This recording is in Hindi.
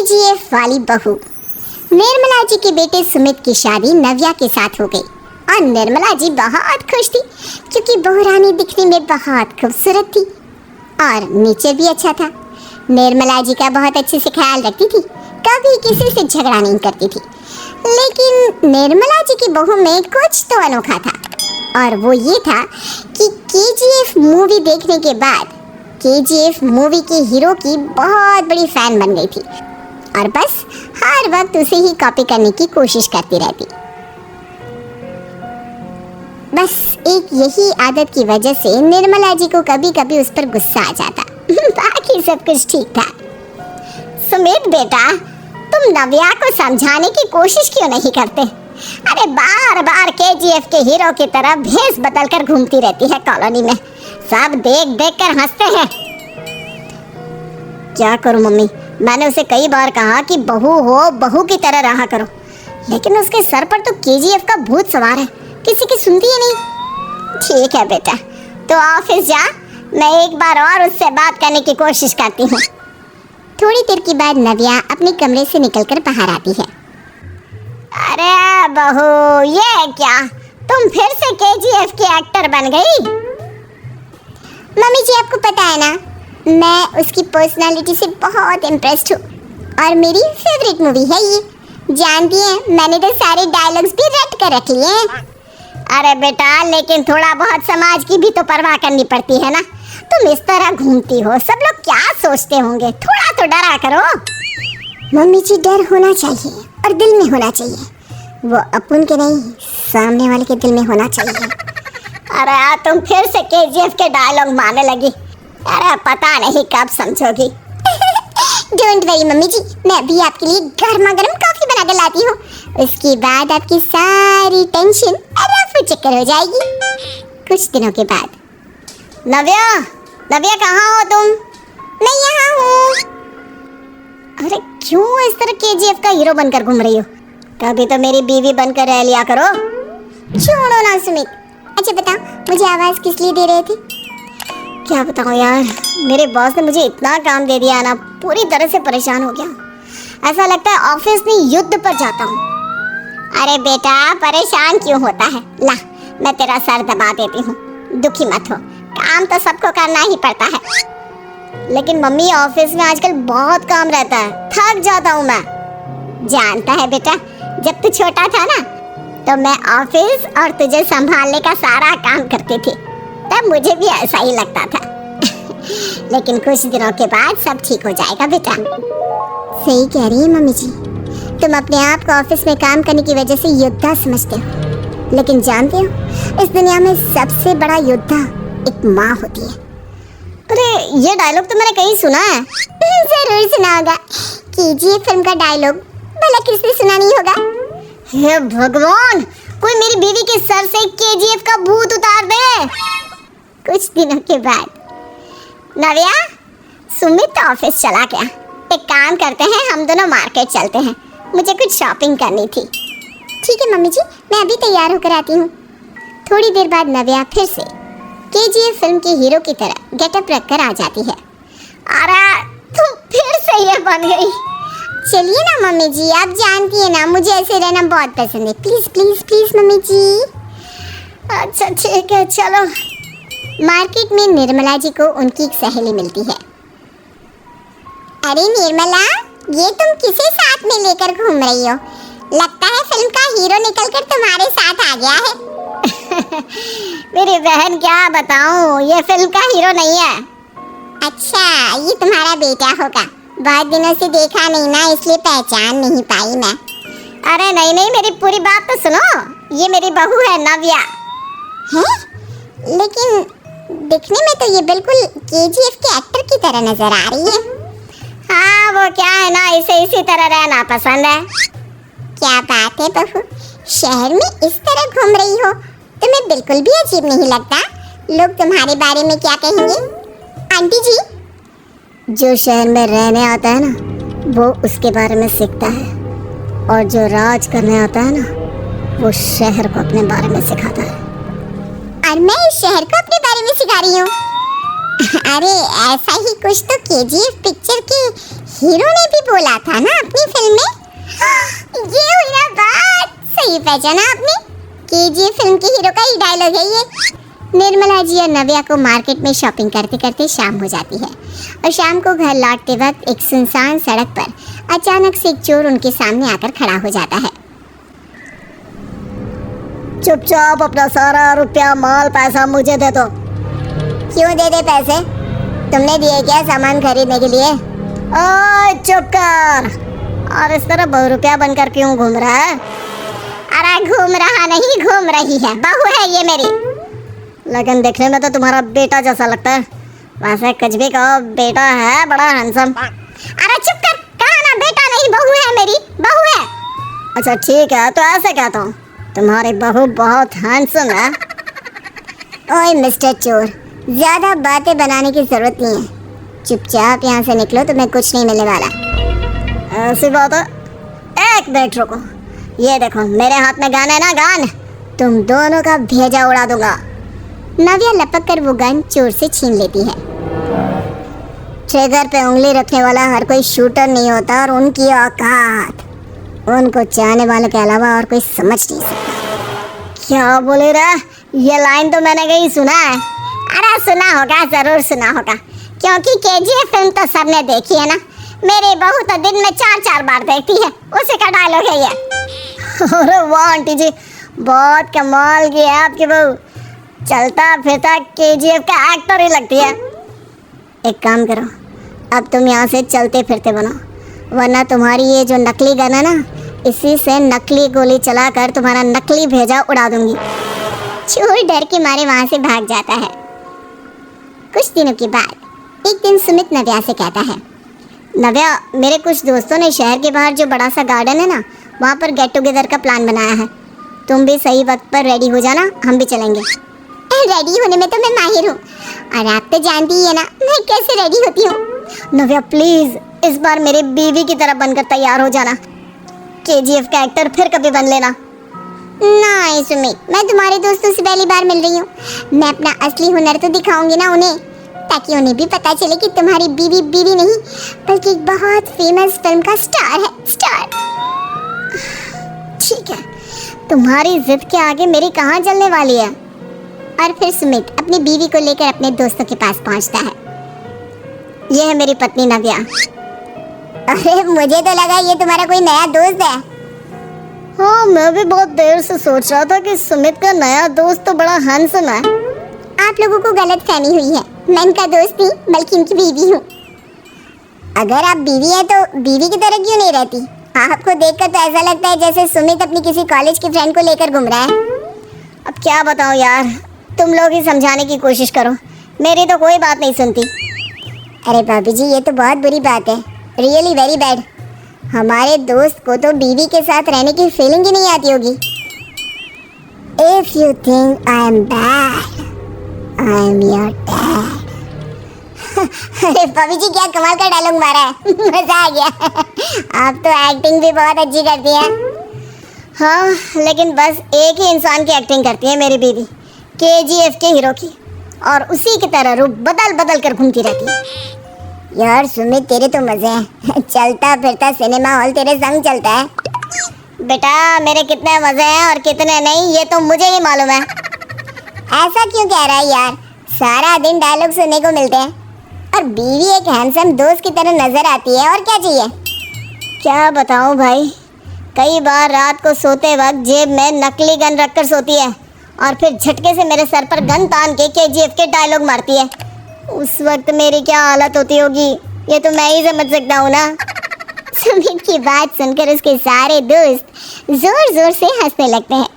केजीएफ वाली बहू। निर्मला जी के बेटे सुमित की शादी नव्या के साथ हो गई और निर्मला जी बहुत खुश थी क्योंकि बहू रानी दिखने में बहुत खूबसूरत थी और नेचर भी अच्छा था। निर्मला जी का बहुत अच्छे से ख्याल रखती थी, कभी किसी से झगड़ा नहीं करती थी। लेकिन निर्मला जी की बहू में कुछ तो अनोखा था और वो ये था कि केजीएफ मूवी देखने के बाद केजीएफ मूवी के हीरो की बहुत बड़ी फैन बन गई थी और बस हर वक्त उसे ही कॉपी करने की कोशिश करती रहती। बस एक यही आदत की वजह से निर्मला जी को कभी कभी उस पर गुस्सा आ जाता। बाकी सब कुछ ठीक था। सुमित बेटा, तुम नव्या को समझाने की कोशिश क्यों नहीं करते? अरे बार बार केजीएफ के हीरो की तरह भेस बदल कर घूमती रहती है कॉलोनी में, सब देख देख कर हंसते हैं। क्या करूं मम्मी, मैंने उसे कई बार कहा कि बहू हो, बहू की तरह रहा करो, लेकिन उसके सर पर तो केजीएफ का भूत सवार है, किसी की सुनती ही नहीं। ठीक है बेटा, तो ऑफिस जा, मैं एक बार और उससे बात करने की कोशिश करती हूँ। थोड़ी देर के बाद नव्या अपने कमरे से निकलकर बाहर आती है। अरे बहू, ये क्या, तुम फिर से केजीएफ की एक्टर बन गई? मम्मी जी, आपको पता है ना, मैं उसकी पर्सनालिटी से बहुत इम्प्रेस्ड हूँ और मेरी फेवरेट मूवी है ये। जानती हैं, मैंने तो सारे डायलॉग्स भी रट कर रख लिए हैं। अरे बेटा, लेकिन थोड़ा बहुत समाज की भी तो परवाह करनी पड़ती है ना। तुम इस तरह घूमती हो, सब लोग क्या सोचते होंगे, थोड़ा तो डरा करो। मम्मी जी, डर होना चाहिए और दिल में होना चाहिए, वो अपन के नहीं, सामने वाले के दिल में होना चाहिए। अरे तुम फिर से केजीएफ के डायलॉग मारने लगी। अरे पता नहीं कब समझोगी। डोंट वरी मम्मी जी, मैं अभी आपके लिए गर्मा गर्म कॉफी बना कर लाती हूँ। उसके बाद आपकी सारी टेंशन रफू चक्कर हो जाएगी। कुछ दिनों के बाद। नव्या, नव्या कहाँ हो तुम? मैं यहाँ हूँ। अरे क्यों इस तरह केजीएफ का हीरो बनकर घूम रही हो? कभी तो मेरी बीवी बनकर रह लिया करो। छोड़ो ना सुमित। अच्छा बताओ, मुझे आवाज़ किस लिए दे रहे थे? क्या बताऊँ यार, मेरे बॉस ने मुझे इतना काम दे दिया ना, पूरी तरह से परेशान हो गया। ऐसा लगता है ऑफिस में युद्ध पर जाता हूँ। अरे बेटा, परेशान क्यों होता है? ला, मैं तेरा सर दबा देती हूँ, दुखी मत हो, काम तो सबको करना ही पड़ता है। लेकिन मम्मी, ऑफिस में आजकल बहुत काम रहता है, थक जाता हूँ मैं। जानता है बेटा, जब तू छोटा था ना, तो मैं ऑफिस और तुझे संभालने का सारा काम करती थी, तब मुझे भी ऐसा ही लगता था। लेकिन कुछ दिनों के बाद सब ठीक हो जाएगा बेटा। सही कह रही है मम्मी जी, तुम अपने आप को ऑफिस में काम करने की वजह से योद्धा समझते हो, लेकिन जानते हो, इस दुनिया में सबसे बड़ा योद्धा एक माँ होती है। अरे ये डायलॉग तो मैंने कहीं सुना है। जरूर सुना होगा, केजीएफ फिल्म का डायलॉग, भला किसने सुना नहीं होगा? हे भगवान, कोई मेरी बीवी के सर से केजीएफ का भूत उतार दे। कुछ दिनों के बाद। नव्या, सुमित तो ऑफिस चला गया, एक काम करते हैं, हम दोनों मार्केट चलते हैं, मुझे कुछ शॉपिंग करनी थी। ठीक है मम्मी जी, मैं अभी तैयार होकर आती हूँ। थोड़ी देर बाद नव्या फिर से केजीएफ फिल्म के हीरो की तरह गेटअप रखकर आ जाती है। अरे तुम फिर से ये बन गई। चलिए ना मम्मी जी, आप जानती है ना, मुझे ऐसे रहना बहुत पसंद है। प्लीज प्लीज प्लीज मम्मी जी। अच्छा ठीक है, चलो। मार्केट में निर्मला जी को उनकी एक सहेली मिलती है। अरे निर्मला, ये तुम किसे साथ में लेकर घूम रही हो? लगता है फिल्म का हीरो निकलकर तुम्हारे साथ आ गया है। मेरी बहन, क्या बताऊं, ये फिल्म का हीरो नहीं है। अच्छा, ये तुम्हारा बेटा होगा, बहुत दिनों से देखा नहीं ना, इसलिए पहचान नहीं पाई मैं। अरे नहीं नहीं, मेरी पूरी बात तो सुनो, ये मेरी बहू है नव्या। हैं? लेकिन दिखने में तो ये बिल्कुल केजीएफ के एक्टर की तरह नजर आ रही है। हाँ, वो क्या है ना, इसे इसी तरह रहना पसंद है। क्या बात है बहू, शहर में इस तरह घूम रही हो, तुम्हें बिल्कुल भी अजीब नहीं लगता? लोग तुम्हारे बारे में क्या कहेंगे? आंटी जी, जो शहर में रहने आता है ना, वो उसके बारे में सीखता है, और जो राज करने आता है ना, वो शहर को अपने बारे में सिखाता है। और मैं इस शहर को अपने बारे में सिखा रही हूँ। अरे ऐसा ही कुछ तो केजीएफ पिक्चर के हीरो ने भी बोला था ना अपनी फिल्म में। ये हुई ना बात, सही पहचाना आपने। केजीएफ फिल्म के हीरो का ही डायलॉग है ये। निर्मला जी और नव्या को मार्केट में शॉपिंग करते करते शाम हो जाती है और शाम को घर लौटते वक्त एक सुनसान सड़क पर अचानक से एक चोर उनके सामने आकर खड़ा हो जाता है। चुपचाप अपना सारा रुपया माल पैसा मुझे दे दो। क्यों दे दे पैसे? तुमने दिए क्या सामान खरीदने के लिए? ओए चुप कर। और इस तरह बहुरुपया बनकर क्यों घूम रहा है? अरे घूम रहा नहीं, घूम रही है, बहू है ये मेरी। लेकिन देखने में तो तुम्हारा बेटा जैसा लगता है। वैसे कुछ भी कहो, बेटा है बड़ा हैंडसम। अरे चुप कर, कहा ना बेटा नहीं बहू है मेरी, बहू है। अच्छा ठीक है, तो ऐसे कहता हूँ, तुम्हारी बहू बहुत हैंडसम है। ओए मिस्टर चोर, ज्यादा बातें बनाने की जरूरत नहीं है। चुपचाप यहाँ से निकलो, तुम्हें कुछ नहीं मिलने वाला। ऐसी बात है? एक मिनट रुको, ये देखो मेरे हाथ में गन है ना, गन। तुम दोनों का भेजा उड़ा दूंगा। नव्या लपक कर वो गन चोर से छीन लेती है। ट्रिगर पे उंगली रखने वाला हर कोई शूटर नहीं होता और उनकी औकात उनको चाहने वालों के अलावा और कोई समझ नहीं सकता। क्या बोले रे? ये लाइन तो मैंने कहीं सुना है। अरे सुना होगा, जरूर सुना होगा, क्योंकि केजीएफ फिल्म तो सबने देखी है ना। मेरी बहू तो दिन में 4-4 बार देखती है, उसी का डायलॉग है ये। अरे वाह आंटी जी, बहुत कमाल की है आपकी बहू। चलता फिरता केजीएफ का एक्टर ही लगती है। एक काम करो, अब तुम यहाँ से चलते फिरते बनो, वरना तुम्हारी ये जो नकली गन है ना, इसी से नकली गोली चलाकर तुम्हारा नकली भेजा उड़ा दूंगी। चोर डर के मारे वहाँ से भाग जाता है। कुछ दिनों के बाद एक दिन सुमित नव्या से कहता है, नव्या मेरे कुछ दोस्तों ने शहर के बाहर जो बड़ा सा गार्डन है ना, वहाँ पर गेट टुगेदर का प्लान बनाया है। तुम भी सही वक्त पर रेडी हो जाना, हम भी चलेंगे। रेडी होने में तो मैं माहिर हूँ, और आप तो जानती ही है ना मैं कैसे रेडी होती हूँ। नव्या प्लीज इस बार मेरे बीवी की तरह बनकर तैयार हो जाना। केजीएफ का एक्टर फिर कभी बन लेना। नहीं सुमित, मैं तुम्हारे दोस्तों से पहली बार मिल रही हूँ। मैं अपना असली हुनर तो दिखाऊंगी ना उन्हें, ताकि उन्हें भी पता चले कि तुम्हारी बीवी बीवी नहीं बल्कि एक बहुत फेमस फिल्म का स्टार है, स्टार। ठीक है, तुम्हारी जिद के आगे मेरी कहाँ चलने वाली है। और फिर सुमित अपनी बीवी को लेकर अपने दोस्तों के पास पहुंचता है। यह है मेरी पत्नी नव्या। अरे मुझे तो लगा ये तुम्हारा कोई नया दोस्त है। हाँ, मैं भी बहुत देर से सोच रहा था कि सुमित का नया दोस्त तो बड़ा हैंडसम है। आप लोगों को गलत फहमी हुई है, मैं इनका दोस्त नहीं बल्कि इनकी बीवी हूँ। अगर आप बीवी हैं तो बीवी की तरह क्यों नहीं रहती? आपको देखकर तो ऐसा लगता है जैसे सुमित अपनी किसी कॉलेज की फ्रेंड को लेकर घूम रहा है। अब क्या बताऊँ यार, तुम लोग ही समझाने की कोशिश करो, मेरी तो कोई बात नहीं सुनती। अरे भाभी जी, ये तो बहुत बुरी बात है, रियली वेरी बैड। हमारे दोस्त को तो बीवी के साथ रहने की फीलिंग ही नहीं आती होगी। If you think I am bad, I am your dad. अरे भाभी जी क्या कमाल का डायलॉग मारा है, मजा आ गया। आप तो एक्टिंग भी बहुत अच्छी करती हैं। हाँ, लेकिन बस एक ही इंसान की एक्टिंग करती है मेरी बीवी, केजीएफ के हीरो की, और उसी की तरह रूप बदल बदल कर घूमती रहती है। यार सुमित, तेरे तो मजे हैं। चलता फिरता सिनेमा हॉल तेरे संग चलता है। बेटा मेरे कितने मजे हैं और कितने नहीं ये तो मुझे ही मालूम है। ऐसा क्यों कह रहा है यार, सारा दिन डायलॉग सुनने को मिलते हैं और बीवी एक हैंडसम दोस्त की तरह नजर आती है, और क्या चाहिए। क्या बताऊं भाई, कई बार रात को सोते वक्त जेब में नकली गन रखकर सोती है और फिर झटके से मेरे सर पर गन तान के केजीएफ के डायलॉग मारती है। उस वक्त मेरी क्या हालत होती होगी ये तो मैं ही समझ सकता हूँ ना। सुमित की बात सुनकर उसके सारे दोस्त जोर जोर से हंसने लगते हैं।